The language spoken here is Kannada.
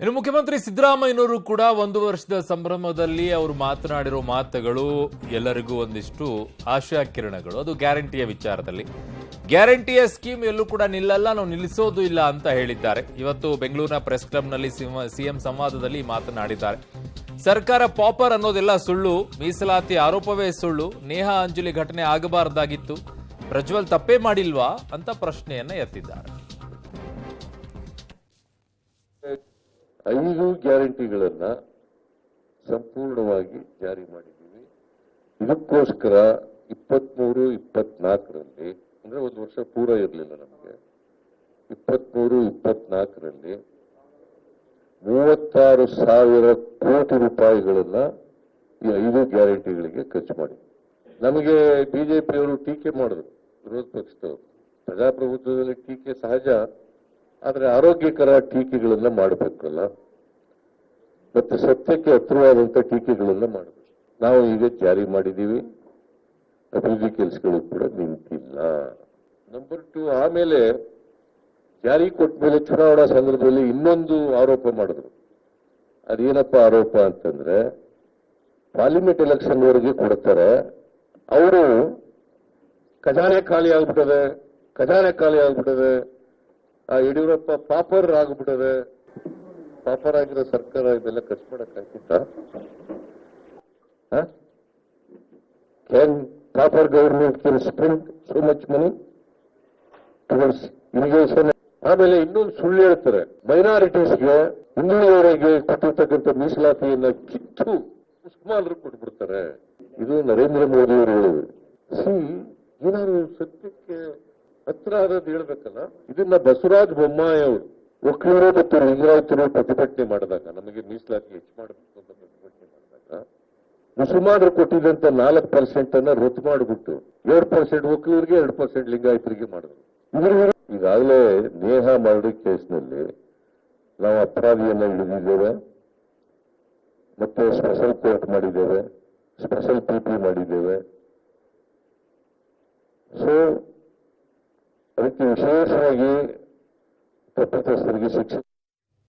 ಇನ್ನು ಮುಖ್ಯಮಂತ್ರಿ ಸಿದ್ದರಾಮಯ್ಯನವರು ಕೂಡ ಒಂದು ವರ್ಷದ ಸಂಭ್ರಮದಲ್ಲಿ ಅವರು ಮಾತನಾಡಿರೋ ಮಾತುಗಳು ಎಲ್ಲರಿಗೂ ಒಂದಿಷ್ಟು ಆಶಾ ಕಿರಣಗಳು. ಅದು ಗ್ಯಾರಂಟಿಯ ವಿಚಾರದಲ್ಲಿ. ಗ್ಯಾರಂಟಿಯ ಸ್ಕೀಮ್ ಎಲ್ಲೂ ಕೂಡ ನಿಲ್ಲಲ್ಲ, ನಾವು ನಿಲ್ಲಿಸೋದು ಇಲ್ಲ ಅಂತ ಹೇಳಿದ್ದಾರೆ. ಇವತ್ತು ಬೆಂಗಳೂರಿನ ಪ್ರೆಸ್ ಕ್ಲಬ್ನಲ್ಲಿ ಸಿಎಂ ಸಂವಾದದಲ್ಲಿ ಮಾತನಾಡಿದ್ದಾರೆ. ಸರ್ಕಾರ ಪಾಪರ್ ಅನ್ನೋದೆಲ್ಲ ಸುಳ್ಳು, ಮೀಸಲಾತಿ ಆರೋಪವೇ ಸುಳ್ಳು, ನೇಹಾ ಅಂಜಲಿ ಘಟನೆ ಆಗಬಾರದಾಗಿತ್ತು, ಪ್ರಜ್ವಲ್ ತಪ್ಪೇ ಮಾಡಿಲ್ವಾ ಅಂತ ಪ್ರಶ್ನೆಯನ್ನ ಎತ್ತಿದ್ದಾರೆ. 5 ಗ್ಯಾರಂಟಿಗಳನ್ನ ಸಂಪೂರ್ಣವಾಗಿ ಜಾರಿ ಮಾಡಿದ್ದೀವಿ. ಇದಕ್ಕೋಸ್ಕರ 23-24ರಲ್ಲಿ ಅಂದ್ರೆ ಒಂದು ವರ್ಷ ಪೂರ ಇರಲಿಲ್ಲ ನಮಗೆ. 23-24ರಲ್ಲಿ 36,000 ಕೋಟಿ ರೂಪಾಯಿಗಳನ್ನ ಈ 5 ಗ್ಯಾರಂಟಿಗಳಿಗೆ ಖರ್ಚು ಮಾಡಿ. ನಮಗೆ ಬಿಜೆಪಿಯವರು ಟೀಕೆ ಮಾಡಿದ್ರು, ವಿರೋಧ ಪಕ್ಷದವರು. ಪ್ರಜಾಪ್ರಭುತ್ವದಲ್ಲಿ ಟೀಕೆ ಸಹಜ, ಆದರೆ ಆರೋಗ್ಯಕರ ಟೀಕೆಗಳನ್ನ ಮಾಡಬೇಕಲ್ಲ, ಮತ್ತೆ ಸತ್ಯಕ್ಕೆ ಹತ್ತಿರವಾದಂತ ಟೀಕೆಗಳನ್ನ ಮಾಡಬೇಕು. ನಾವು ಈಗ ಜಾರಿ ಮಾಡಿದ್ದೀವಿ, ಅಭಿವೃದ್ಧಿ ಕೆಲಸಗಳು ಕೂಡ ನಿಂತಿಲ್ಲ. ನಂಬರ್ 2, ಆಮೇಲೆ ಜಾರಿ ಕೊಟ್ಟ ಮೇಲೆ ಚುನಾವಣಾ ಸಂದರ್ಭದಲ್ಲಿ ಇನ್ನೊಂದು ಆರೋಪ ಮಾಡಿದ್ರು. ಅದೇನಪ್ಪ ಆರೋಪ ಅಂತಂದ್ರೆ, ಪಾರ್ಲಿಮೆಂಟ್ ಎಲೆಕ್ಷನ್ ವರೆಗೆ ಕೊಡ್ತಾರೆ, ಅವರು ಖಜಾನೆ ಖಾಲಿ ಆಗ್ಬಿಟ್ಟದೆ, ಯಡಿಯೂರಪ್ಪ ಪಾಪರ್ ಆಗ್ಬಿಟ್ಟದೆ. ಪಾಪರ್ ಆಗಿರೋ ಸರ್ಕಾರ ಇದೆಲ್ಲ ಖರ್ಚು ಮಾಡಕ್ಕಾಗ್ತಿತ್ತ? Can pauper government can spend so much money towards irrigation? ಆಮೇಲೆ ಇನ್ನೊಂದು ಸುಳ್ಳು ಹೇಳ್ತಾರೆ, ಮೈನಾರಿಟೀಸ್ಗೆ, ಹಿಂದುಳಿದವರಿಗೆ ಕೊಟ್ಟಿರ್ತಕ್ಕಂಥ ಮೀಸಲಾತಿಯನ್ನ ಕಿತ್ತು ಮುಸ್ಲ್ಮಾನರು ಕೊಟ್ಬಿಡ್ತಾರೆ. ಇದು ನರೇಂದ್ರ ಮೋದಿ ಅವರು ಹೇಳಿದ್ರು. ಏನಾದ್ರು ಸತ್ಯಕ್ಕೆ ಹತ್ರ ಆದದ್ದು ಹೇಳ್ಬೇಕಲ್ಲ. ಇದನ್ನ ಬಸವರಾಜ ಬೊಮ್ಮಾಯಿ ಅವರು ಒಕ್ಕಲಿಗರು ಮತ್ತು ಲಿಂಗಾಯತರು ಪ್ರತಿಭಟನೆ ಮಾಡಿದಾಗ, ನಮಗೆ ಮೀಸಲಾತಿ ಹೆಚ್ಚು ಮಾಡಬೇಕು ಅಂತ ಪ್ರತಿಭಟನೆ ಮಾಡಿದಾಗ, ಮುಸಲ್ಮಾನರು ಕೊಟ್ಟಿದ್ದಂತ 4% ಅನ್ನ ರದ್ದು ಮಾಡಿಬಿಟ್ಟು 2% ಒಕ್ಕಲಿಗರಿಗೆ, 2% ಲಿಂಗಾಯತರಿಗೆ ಮಾಡಿದ್ರು. ಈಗಾಗಲೇ ನೇಹಾ ಮರ್ಡರ್ ಕೇಸ್ನಲ್ಲಿ ನಾವು ಅಪರಾಧಿಯನ್ನ ಹಿಡಿದಿದ್ದೇವೆ, ಮತ್ತೆ ಸ್ಪೆಷಲ್ ಕೋರ್ಟ್ ಮಾಡಿದ್ದೇವೆ, ಸ್ಪೆಷಲ್ PP ಮಾಡಿದ್ದೇವೆ. ಸೊ ಅದಕ್ಕೆ ವಿಶೇಷವಾಗಿ ತಪ್ಪಿತಸ್ಥರಿಗೆ ಶಿಕ್ಷೆ